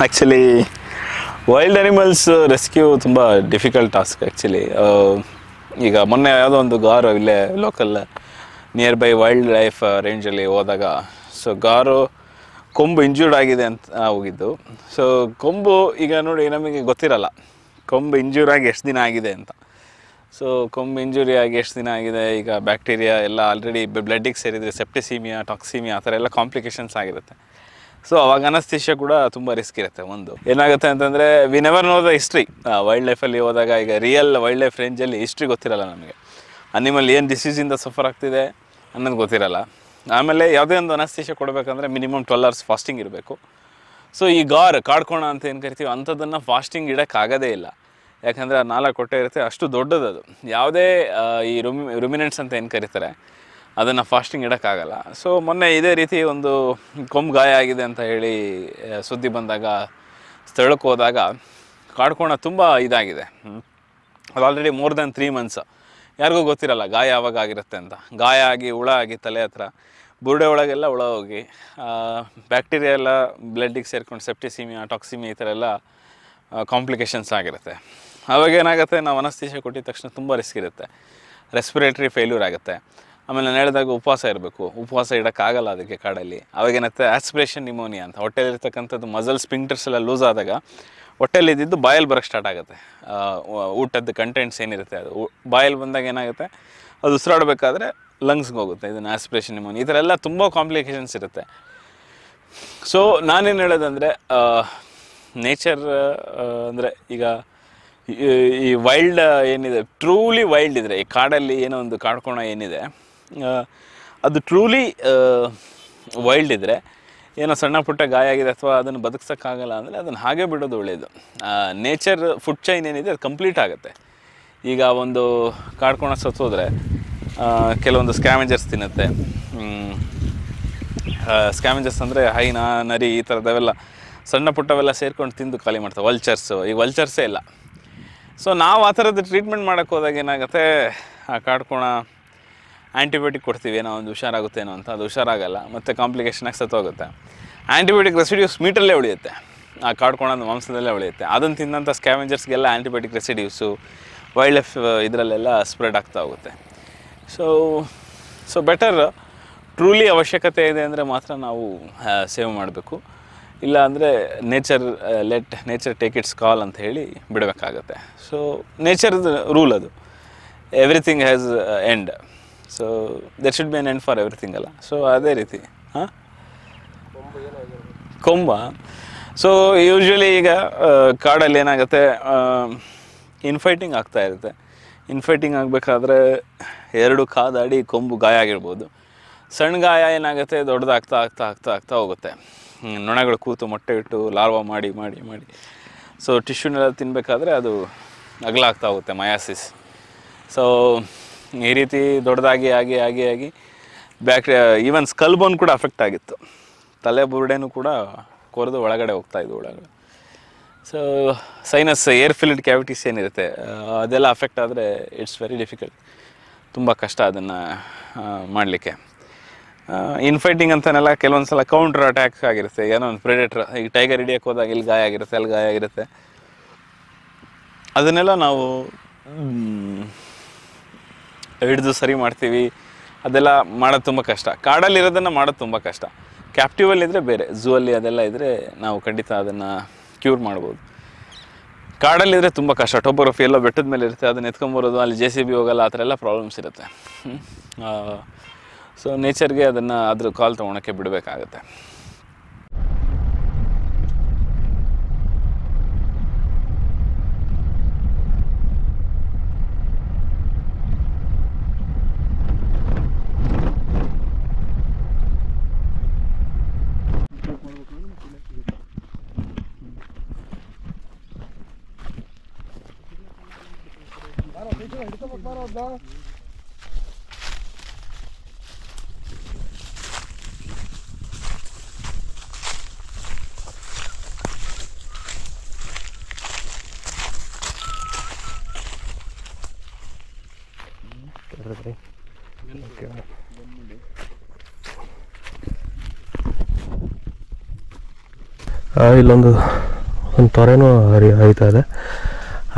Actually wild animals rescue ತುಂಬ difficult task actually. ಈಗ ಮೊನ್ನೆ ಯಾವುದೋ ಒಂದು ಗಾರು ಇಲ್ಲೇ local near by wild life ರೇಂಜಲ್ಲಿ ಹೋದಾಗ, ಸೊ ಗಾರು ಕೊಂಬು ಇಂಜೂರ್ಡ್ ಆಗಿದೆ ಅಂತ ಹೋಗಿದ್ದು. ಸೊ ಕೊಂಬು ಈಗ ನೋಡಿ ನಮಗೆ ಗೊತ್ತಿರಲ್ಲ ಕೊಂಬು ಇಂಜೂರ್ ಆಗಿ ಎಷ್ಟು ದಿನ ಆಗಿದೆ ಅಂತ. ಸೊ ಕೊಂಬು ಇಂಜುರಿ ಆಗಿ ಎಷ್ಟು ದಿನ ಆಗಿದೆ, ಈಗ ಬ್ಯಾಕ್ಟೀರಿಯಾ ಎಲ್ಲ ಆಲ್ರೆಡಿ ಬ್ಲಡ್ಡಿಗೆ ಸೇರಿದರೆ ಸೆಪ್ಟಿಸೀಮಿಯಾ, ಟಾಕ್ಸಿಮಿಯಾ ಆ ಥರ ಎಲ್ಲ ಕಾಂಪ್ಲಿಕೇಶನ್ಸ್ ಆಗಿರುತ್ತೆ. ಸೊ ಅವಾಗ ಅನಸ್ತೇಷಿಯಾ ಕೂಡ ತುಂಬ ರಿಸ್ಕ್ ಇರುತ್ತೆ. ಒಂದು ಏನಾಗುತ್ತೆ ಅಂತಂದರೆ we never know the history. Wild ಲೈಫಲ್ಲಿ ಹೋದಾಗ ಈಗ ರಿಯಲ್ ವೈಲ್ಡ್ ಲೈಫ್ ರೇಂಜಲ್ಲಿ ಹಿಸ್ಟ್ರಿ ಗೊತ್ತಿರಲ್ಲ ನಮಗೆ. ಅನಿಮಲ್ ಏನು ಡಿಸೀಸಿಂದ ಸಫರ್ ಆಗ್ತಿದೆ ಅನ್ನೋದು ಗೊತ್ತಿರಲ್ಲ. ಆಮೇಲೆ ಯಾವುದೇ ಒಂದು ಅನಸ್ತೇಷಿಯಾ ಕೊಡಬೇಕಂದ್ರೆ ಮಿನಿಮಮ್ 12 hours ಫಾಸ್ಟಿಂಗ್ ಇರಬೇಕು. ಸೊ ಈ ಕಾಡ್ಕೋಣ ಅಂತ ಏನು ಕರಿತೀವಿ ಅಂಥದ್ದನ್ನು ಫಾಸ್ಟಿಂಗ್ ಇಡೋಕ್ಕಾಗೋದೇ ಇಲ್ಲ. ಯಾಕಂದರೆ ಆ 4 ಹೊಟ್ಟೆ ಇರುತ್ತೆ, ಅಷ್ಟು ದೊಡ್ಡದದು. ಯಾವುದೇ ಈ ರುಮಿನೆಂಟ್ಸ್ ಅಂತ ಏನು ಕರೀತಾರೆ ಅದನ್ನು ಫಾಸ್ಟಿಂಗ್ ಇಡೋಕ್ಕಾಗಲ್ಲ. ಸೊ ಮೊನ್ನೆ ಇದೇ ರೀತಿ ಒಂದು ಕೊಂಬು ಗಾಯ ಆಗಿದೆ ಅಂತ ಹೇಳಿ ಸುದ್ದಿ ಬಂದಾಗ ಸ್ಥಳಕ್ಕೆ ಹೋದಾಗ ಕಾಡ್ಕೋಣ ತುಂಬ ಇದಾಗಿದೆ. ಅದು ಆಲ್ರೆಡಿ ಮೋರ್ ದೆನ್ 3 months. ಯಾರಿಗೂ ಗೊತ್ತಿರಲ್ಲ ಗಾಯ ಯಾವಾಗ ಆಗಿರುತ್ತೆ ಅಂತ. ಗಾಯ ಆಗಿ ಹುಳ ಆಗಿ ತಲೆ ಹತ್ರ ಬುರುಡೆ ಒಳಗೆಲ್ಲ ಹುಳ ಹೋಗಿ ಬ್ಯಾಕ್ಟೀರಿಯಾ ಎಲ್ಲ ಬ್ಲಡ್ಡಿಗೆ ಸೇರ್ಕೊಂಡು ಸೆಪ್ಟಿಸೀಮಿಯಾ, ಟಾಕ್ಸಿಮಿಯಾ ಈ ಥರ ಎಲ್ಲ ಕಾಂಪ್ಲಿಕೇಶನ್ಸ್ ಆಗಿರುತ್ತೆ. ಆವಾಗ ಏನಾಗುತ್ತೆ, ನಾವು ಅನಸ್ತೇಷಿಯಾ ಕೊಟ್ಟಿದ ತಕ್ಷಣ ತುಂಬ ರಿಸ್ಕ್ ಇರುತ್ತೆ. ರೆಸ್ಪಿರೇಟ್ರಿ ಫೇಲ್ಯೂರ್ ಆಗುತ್ತೆ. ಆಮೇಲೆ ನಾನು ಹೇಳಿದಾಗ ಉಪವಾಸ ಇರಬೇಕು. ಉಪವಾಸ ಇಡೋಕ್ಕಾಗಲ್ಲ ಅದಕ್ಕೆ ಕಾಡಲ್ಲಿ. ಅವಾಗೇನತ್ತೆ ಆಸ್ಪಿರೇಷನ್ ನಿಮೋನಿಯಾ ಅಂತ, ಹೊಟ್ಟೆಲಿರ್ತಕ್ಕಂಥದ್ದು ಮಸಲ್ ಸ್ಪಿಂಕ್ಟರ್ಸ್ ಎಲ್ಲ ಲೂಸ್ ಆದಾಗ ಹೊಟ್ಟೆಲಿ ಇದ್ದಿದ್ದು ಬಾಯಲ್ಲಿ ಬರೋಕ್ಕೆ ಸ್ಟಾರ್ಟ್ ಆಗುತ್ತೆ. ಊಟದ ಕಂಟೆಂಟ್ಸ್ ಏನಿರುತ್ತೆ ಅದು ಬಾಯಲ್ಲಿ ಬಂದಾಗ ಏನಾಗುತ್ತೆ, ಅದು ಉಸಿರಾಡಬೇಕಾದ್ರೆ ಲಂಗ್ಸ್ಗೆ ಹೋಗುತ್ತೆ. ಇದನ್ನು ಆಸ್ಪಿರೇಷನ್ ನಿಮೋನಿಯಾ ಈ ಥರ ಎಲ್ಲ ತುಂಬ ಕಾಂಪ್ಲಿಕೇಶನ್ಸ್ ಇರುತ್ತೆ. ಸೊ ನಾನೇನು ಹೇಳೋದಂದರೆ ನೇಚರ್ ಅಂದರೆ ಈಗ ಈ ವೈಲ್ಡ್ ಏನಿದೆ, ಟ್ರೂಲಿ ವೈಲ್ಡ್ ಇದ್ದರೆ, ಈ ಕಾಡಲ್ಲಿ ಏನೋ ಒಂದು ಕಾಡ್ಕೋಣ ಏನಿದೆ ಅದು ಟ್ರೂಲಿ ವೈಲ್ಡ್ ಇದ್ದರೆ, ಏನೋ ಸಣ್ಣ ಪುಟ್ಟ ಗಾಯ ಆಗಿದೆ ಅಥವಾ ಅದನ್ನು ಬದುಕ್ಸೋಕ್ಕಾಗಲ್ಲ ಅಂದರೆ ಅದನ್ನು ಹಾಗೆ ಬಿಡೋದು ಒಳ್ಳೆಯದು. ನೇಚರ್ ಫುಡ್ ಚೈನ್ ಏನಿದೆ ಅದು ಕಂಪ್ಲೀಟ್ ಆಗುತ್ತೆ. ಈಗ ಒಂದು ಕಾಡ್ಕೋಣ ಸತ್ತೋದ್ರೆ ಕೆಲವೊಂದು ಸ್ಕ್ಯಾವೆಂಜರ್ಸ್ ತಿನ್ನುತ್ತೆ. ಸ್ಕ್ಯಾವೆಂಜರ್ಸ್ ಅಂದರೆ ಹೈನಾ, ನರಿ ಈ ಥರದವೆಲ್ಲ ಸಣ್ಣ ಪುಟ್ಟವೆಲ್ಲ ಸೇರ್ಕೊಂಡು ತಿಂದು ಖಾಲಿ ಮಾಡ್ತವೆ. ವಲ್ಚರ್ಸು, ಈಗ ವಲ್ಚರ್ಸೇ ಇಲ್ಲ. ಸೊ ನಾವು ಆ ಥರದ್ದು ಟ್ರೀಟ್ಮೆಂಟ್ ಮಾಡೋಕ್ಕೆ ಹೋದಾಗ ಏನಾಗುತ್ತೆ, ಆ ಕಾಡ್ಕೋಣ ಆ್ಯಂಟಿಬಯೋಟಿಕ್ ಕೊಡ್ತೀವಿ ಏನೋ ಒಂದು ಹುಷಾರಾಗುತ್ತೇನೋ ಅಂತ, ಅದು ಹುಷಾರಾಗಲ್ಲ, ಮತ್ತು ಕಾಂಪ್ಲಿಕೇಶನಾಗಿ ಸತ್ತೋಗುತ್ತೆ. ಆ್ಯಂಟಿಬಯೋಟಿಕ್ ರೆಸಿಡ್ಯೂಸ್ ಮೀಟಲ್ಲೇ ಉಳಿಯುತ್ತೆ, ಆ ಕಾಡ್ಕೋಣದ ಮಾಂಸದಲ್ಲೇ ಉಳಿಯುತ್ತೆ. ಅದನ್ನು ತಿಂದಂಥ ಸ್ಕ್ಯಾವೆಂಜರ್ಸ್ಗೆಲ್ಲ ಆ್ಯಂಟಿಬಯೋಟಿಕ್ ರೆಸಿಡ್ಯೂಸು ವೈಲ್ಡ್ ಲೈಫ್ ಇದರಲ್ಲೆಲ್ಲ ಸ್ಪ್ರೆಡ್ ಆಗ್ತಾ ಹೋಗುತ್ತೆ. ಸೊ ಬೆಟರ್ ಟ್ರೂಲಿ ಅವಶ್ಯಕತೆ ಇದೆ ಅಂದರೆ ಮಾತ್ರ ನಾವು ಸೇವ್ ಮಾಡಬೇಕು. ಇಲ್ಲ ಅಂದರೆ ನೇಚರ್ ಟೇಕ್ ಇಟ್ಸ್ ಕಾಲ್ ಅಂತ ಹೇಳಿ ಬಿಡಬೇಕಾಗತ್ತೆ. ಸೊ ನೇಚರ್ದು ರೂಲ್ ಅದು, everything has end. So there should be N end for everything ಅಲ್ಲ. ಸೊ ಅದೇ ರೀತಿ ಕೊಂಬ. ಸೊ ಯೂಶ್ವಲಿ ಈಗ ಕಾಡಲ್ಲಿ ಏನಾಗುತ್ತೆ, ಇನ್ಫೈಟಿಂಗ್ ಆಗ್ತಾ ಇರುತ್ತೆ. ಇನ್ಫೈಟಿಂಗ್ ಆಗಬೇಕಾದ್ರೆ 2 ಕಾದಾಡಿ ಕೊಂಬು ಗಾಯ ಆಗಿರ್ಬೋದು. ಸಣ್ಣ ಗಾಯ ಏನಾಗುತ್ತೆ, ದೊಡ್ಡದಾಗ್ತಾ ಆಗ್ತಾ ಆಗ್ತಾ ಆಗ್ತಾ ಹೋಗುತ್ತೆ. ನೊಣಗಳು ಕೂತು ಮೊಟ್ಟೆ ಇಟ್ಟು ಲಾರ್ವಾ ಮಾಡಿ ಮಾಡಿ ಮಾಡಿ ಸೊ ಟಿಶ್ಯೂನೆಲ್ಲ ತಿನ್ನಬೇಕಾದ್ರೆ ಅದು ಅಗಲ ಆಗ್ತಾ ಹೋಗುತ್ತೆ, ಮಯಾಸಿಸ್. ಸೊ ಈ ರೀತಿ ದೊಡ್ಡದಾಗಿ ಆಗಿ ಆಗಿ ಆಗಿ ಈವನ್ ಸ್ಕಲ್ ಬೋನ್ ಕೂಡ ಅಫೆಕ್ಟ್ ಆಗಿತ್ತು. ತಲೆ ಬುರುಡೆನೂ ಕೂಡ ಕೊರೆದು ಒಳಗಡೆ ಹೋಗ್ತಾಯಿದ್ವು ಒಳಗಡೆ. So sinus, air filled cavities ಏನಿರುತ್ತೆ ಅದೆಲ್ಲ ಅಫೆಕ್ಟ್ ಆದರೆ ಇಟ್ಸ್ ವೆರಿ ಡಿಫಿಕಲ್ಟ್, ತುಂಬ ಕಷ್ಟ ಅದನ್ನು ಮಾಡಲಿಕ್ಕೆ. ಇನ್ಫೈಟಿಂಗ್ ಅಂತನೆಲ್ಲ ಕೆಲವೊಂದು ಸಲ ಕೌಂಟರ್ ಅಟ್ಯಾಕ್ ಆಗಿರುತ್ತೆ. ಏನೋ ಒಂದು ಪ್ರೆಡೇಟರ್, ಈಗ ಟೈಗರ್ ಹಿಡಿಯೋಕ್ಕೆ ಹೋದಾಗ ಇಲ್ಲಿ ಗಾಯ ಆಗಿರುತ್ತೆ, ಅಲ್ಲಿ ಗಾಯ ಆಗಿರುತ್ತೆ. ಅದನ್ನೆಲ್ಲ ನಾವು ಹಿಡಿದು ಸರಿ ಮಾಡ್ತೀವಿ. ಅದೆಲ್ಲ ಮಾಡೋದು ತುಂಬ ಕಷ್ಟ. ಕಾಡಲ್ಲಿರೋದನ್ನು ಮಾಡೋದು ತುಂಬ ಕಷ್ಟ. ಕ್ಯಾಪ್ಟಿವಲ್ಲಿದ್ದರೆ ಬೇರೆ, ಝೂ ಅಲ್ಲಿ ಅದೆಲ್ಲ ಇದ್ದರೆ ನಾವು ಖಂಡಿತ ಅದನ್ನು ಕ್ಯೂರ್ ಮಾಡ್ಬೋದು. ಕಾಡಲ್ಲಿದ್ದರೆ ತುಂಬ ಕಷ್ಟ. ಟೋಪೋಗ್ರಫಿ ಎಲ್ಲ ಬೆಟ್ಟದ ಮೇಲೆ ಇರುತ್ತೆ, ಅದನ್ನು ಎತ್ಕೊಂಬರೋದು, ಅಲ್ಲಿ JCB ಹೋಗಲ್ಲ, ಆ ಥರ ಎಲ್ಲ ಪ್ರಾಬ್ಲಮ್ಸ್ ಇರುತ್ತೆ. ಸೊ ನೇಚರ್ಗೆ ಅದನ್ನು ಅದ್ರ ಕಾಲ್ ತೊಗೊಳಕ್ಕೆ ಬಿಡಬೇಕಾಗತ್ತೆ. ಇಲ್ಲೊಂದು ಒಂದು ತೊರೆನೂ ಹರಿತಾ ಇದೆ.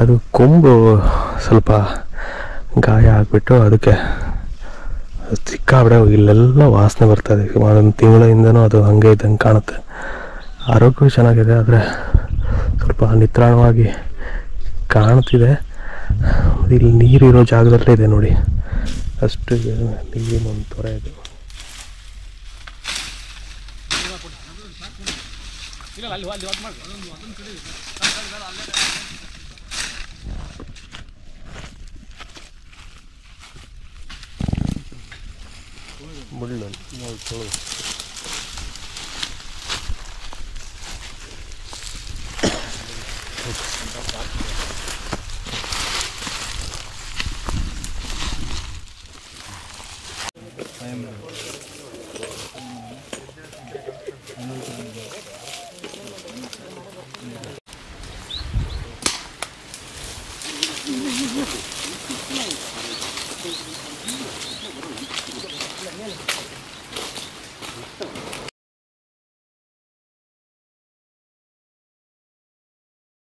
ಅದು ಕೊಂಬು ಸ್ವಲ್ಪ ಗಾಯ ಆಗಿಬಿಟ್ಟು ಅದಕ್ಕೆ ಸಿಕ್ಕಾಬಿಡೆ ಇಲ್ಲೆಲ್ಲ ವಾಸನೆ ಬರ್ತದೆ. ಒಂದು ತಿಂಗಳಿಂದನೂ ಅದು ಹಾಗೆ ಇದ್ದಂಗೆ ಕಾಣುತ್ತೆ. ಆರೋಗ್ಯವೂ ಚೆನ್ನಾಗಿದೆ, ಆದರೆ ಸ್ವಲ್ಪ ನಿತ್ರಾಣವಾಗಿ ಕಾಣ್ತಿದೆ. ಇಲ್ಲಿ ನೀರಿರೋ ಜಾಗದಲ್ಲೇ ಇದೆ ನೋಡಿ, ಅಷ್ಟು ನೀರಿನ ಒಂದು ತೊರೆ ಇದು. ಮುಳ್ಳು